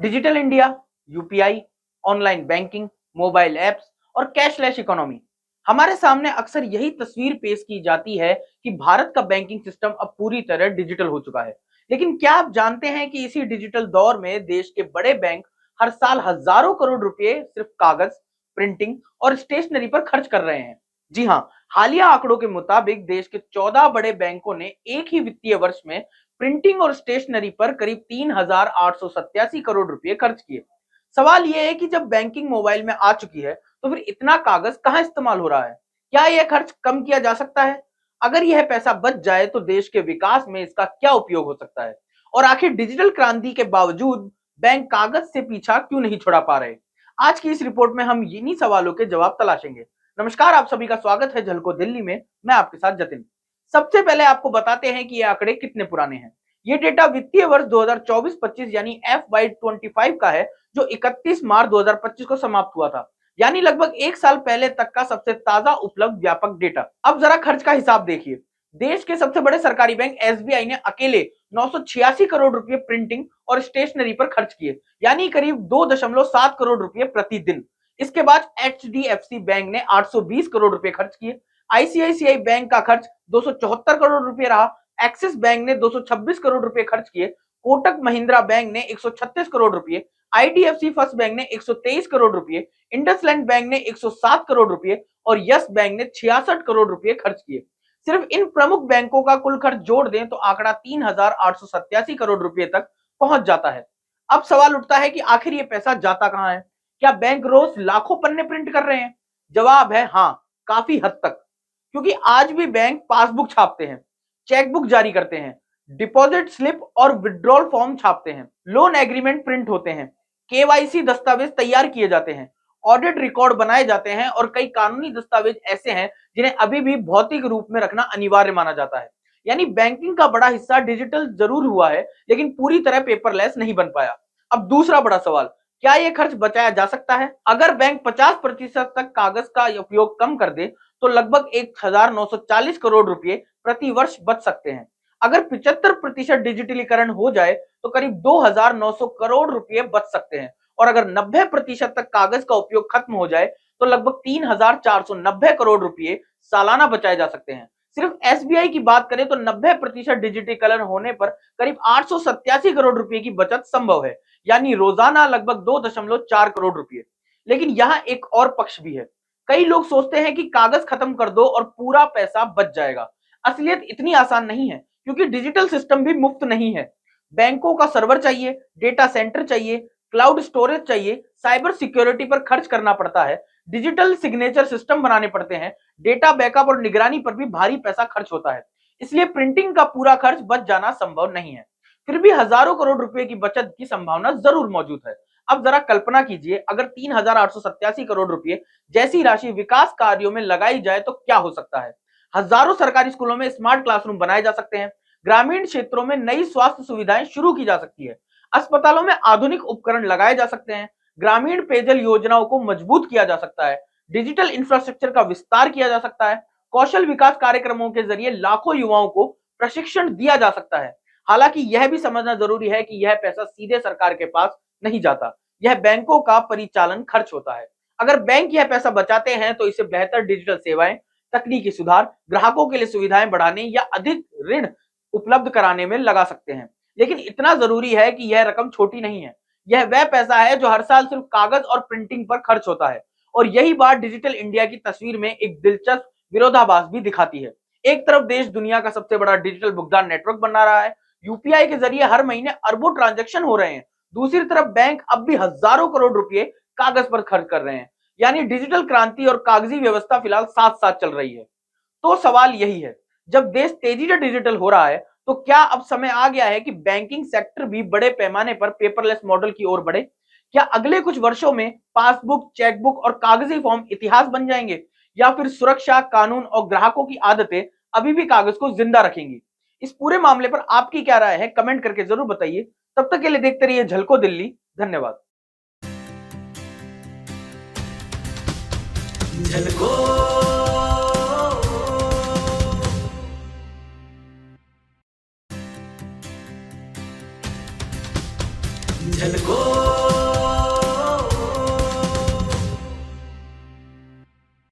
Digital India, UPI, online banking, mobile apps और cashless economy. हमारे सामने अक्सर यही तस्वीर पेश की जाती है कि भारत का बैंकिंग सिस्टम अब पूरी तरह डिजिटल हो चुका है। लेकिन क्या आप जानते हैं कि इसी डिजिटल दौर में देश के बड़े बैंक हर साल हजारों करोड़ रुपए सिर्फ कागज, प्रिंटिंग और स्टेशनरी पर खर्च कर रहे हैं? जी हाँ, हालिया आंकड़ों के मुताबिक देश के 14 बड़े बैंकों ने एक ही वित्तीय वर्ष में प्रिंटिंग और स्टेशनरी पर करीब 3,887 करोड़ रुपए खर्च किए। सवाल यह है कि जब बैंकिंग मोबाइल में आ चुकी है, तो फिर इतना कागज कहां इस्तेमाल हो रहा है? क्या यह खर्च कम किया जा सकता है? अगर यह पैसा बच जाए तो देश के विकास में इसका क्या उपयोग हो सकता है? और आखिर डिजिटल क्रांति के बावजूद बैंक कागज से पीछा क्यों नहीं छुड़ा पा रहे? आज की इस रिपोर्ट में हम इन्हीं सवालों के जवाब तलाशेंगे। नमस्कार, आप सभी का स्वागत है झलको दिल्ली में। मैं आपके साथ जतिन। सबसे पहले आपको बताते हैं कि ये आंकड़े कितने पुराने हैं। ये डेटा वित्तीय वर्ष 2024-25 यानी FY25 का है, जो 31 मार्च 2025 को समाप्त हुआ था, यानी लगभग एक साल पहले तक का सबसे ताजा उपलब्ध व्यापक डेटा। अब जरा खर्च का हिसाब देखिए। देश के सबसे बड़े सरकारी बैंक एसबीआई ने अकेले 986 करोड़ रुपए प्रिंटिंग और स्टेशनरी पर खर्च किए, यानी करीब 2.7 करोड़ रुपए प्रतिदिन। इसके बाद एचडीएफसी बैंक ने 820 करोड़ रुपए खर्च किए। आईसीआईसीआई बैंक का खर्च 274 करोड़ रुपए रहा। एक्सिस बैंक ने 226 करोड़ रुपए खर्च किए। कोटक महिंद्रा बैंक ने 136 करोड़ रुपए, आईडीएफसी फर्स्ट बैंक ने 123 करोड़ रुपए, इंडसलैंड बैंक ने 107 करोड़ रुपए और यस बैंक ने 66 करोड़ रुपए खर्च किए। सिर्फ इन प्रमुख बैंकों का कुल खर्च जोड़ दें तो आंकड़ा 3,887 करोड़ रुपए तक पहुंच जाता है। अब सवाल उठता है कि आखिर ये पैसा जाता कहां है? क्या बैंक रोज लाखों पन्ने प्रिंट कर रहे हैं? जवाब है हाँ, काफी हद तक। क्योंकि आज भी बैंक पासबुक छापते हैं, चेकबुक जारी करते हैं, डिपॉजिट स्लिप और विड्रॉल फॉर्म छापते हैं, लोन एग्रीमेंट प्रिंट होते हैं, केवाईसी दस्तावेज तैयार किए जाते हैं, ऑडिट रिकॉर्ड बनाए जाते हैं और कई कानूनी दस्तावेज ऐसे हैं जिन्हें अभी भी भौतिक रूप में रखना अनिवार्य माना जाता है। यानी बैंकिंग का बड़ा हिस्सा डिजिटल जरूर हुआ है, लेकिन पूरी तरह पेपरलेस नहीं बन पाया। अब दूसरा बड़ा सवाल, क्या यह खर्च बचाया जा सकता है? अगर बैंक 50% तक कागज का उपयोग कम कर दे तो लगभग 1,940 करोड़ रुपए प्रति वर्ष बच सकते हैं। अगर 75% डिजिटलीकरण हो जाए तो करीब 2,900 करोड़ रुपए बच सकते हैं। और अगर 90% तक कागज का उपयोग खत्म हो जाए तो लगभग 3,490 करोड़ रुपए सालाना बचाए जा सकते हैं। सिर्फ एसबीआई की बात करें तो 90% डिजिटलीकरण होने पर करीब 887 करोड़ रुपए की बचत संभव है, यानी रोजाना लगभग 2.4 करोड़ रुपए। लेकिन यहाँ एक और पक्ष भी है। कई लोग सोचते हैं कि कागज खत्म कर दो और पूरा पैसा बच जाएगा। असलियत इतनी आसान नहीं है, क्योंकि डिजिटल सिस्टम भी मुफ्त नहीं है। बैंकों का सर्वर चाहिए, डेटा सेंटर चाहिए, क्लाउड स्टोरेज चाहिए, साइबर सिक्योरिटी पर खर्च करना पड़ता है, डिजिटल सिग्नेचर सिस्टम बनाने पड़ते हैं, डेटा बैकअप और निगरानी पर भी भारी पैसा खर्च होता है। इसलिए प्रिंटिंग का पूरा खर्च बच जाना संभव नहीं है। फिर भी हजारों करोड़ रुपए की बचत की संभावना जरूर मौजूद है। अब जरा कल्पना कीजिए, अगर 3,887 करोड़ रुपए जैसी राशि विकास कार्यों में लगाई जाए तो क्या हो सकता है? हजारों सरकारी स्कूलों में स्मार्ट क्लासरूम बनाए जा सकते हैं, ग्रामीण क्षेत्रों में नई स्वास्थ्य सुविधाएं शुरू की जा सकती है, अस्पतालों में आधुनिक उपकरण लगाए जा सकते हैं, ग्रामीण पेयजल योजनाओं को मजबूत किया जा सकता है, डिजिटल इंफ्रास्ट्रक्चर का विस्तार किया जा सकता है, कौशल विकास कार्यक्रमों के जरिए लाखों युवाओं को प्रशिक्षण दिया जा सकता है। हालांकि यह भी समझना जरूरी है कि यह पैसा सीधे सरकार के पास नहीं जाता, यह बैंकों का परिचालन खर्च होता है। अगर बैंक यह पैसा बचाते हैं तो इसे बेहतर डिजिटल सेवाएं, तकनीकी सुधार, ग्राहकों के लिए सुविधाएं बढ़ाने या अधिक ऋण उपलब्ध कराने में लगा सकते हैं। लेकिन इतना जरूरी है कि यह रकम छोटी नहीं है। यह वह पैसा है जो हर साल सिर्फ कागज और प्रिंटिंग पर खर्च होता है। और यही बात डिजिटल इंडिया की तस्वीर में एक दिलचस्प विरोधाभास भी दिखाती है। एक तरफ देश दुनिया का सबसे बड़ा डिजिटल भुगतान नेटवर्क बना रहा है, यूपीआई के जरिए हर महीने अरबों ट्रांजैक्शन हो रहे हैं। दूसरी तरफ बैंक अब भी हजारों करोड़ रुपए कागज पर खर्च कर रहे हैं। यानी डिजिटल क्रांति और कागजी व्यवस्था फिलहाल साथ साथ चल रही है। तो सवाल यही है, जब देश तेजी से डिजिटल हो रहा है तो क्या अब समय आ गया है कि बैंकिंग सेक्टर भी बड़े पैमाने पर पेपरलेस मॉडल की ओर बढ़े? क्या अगले कुछ वर्षों में पासबुक, चेकबुक और कागजी फॉर्म इतिहास बन जाएंगे, या फिर सुरक्षा, कानून और ग्राहकों की आदतें अभी भी कागज को जिंदा रखेंगी? इस पूरे मामले पर आपकी क्या राय है, कमेंट करके जरूर बताइए। तब तक के लिए देखते रहिए झलको दिल्ली। धन्यवाद। झलको झलको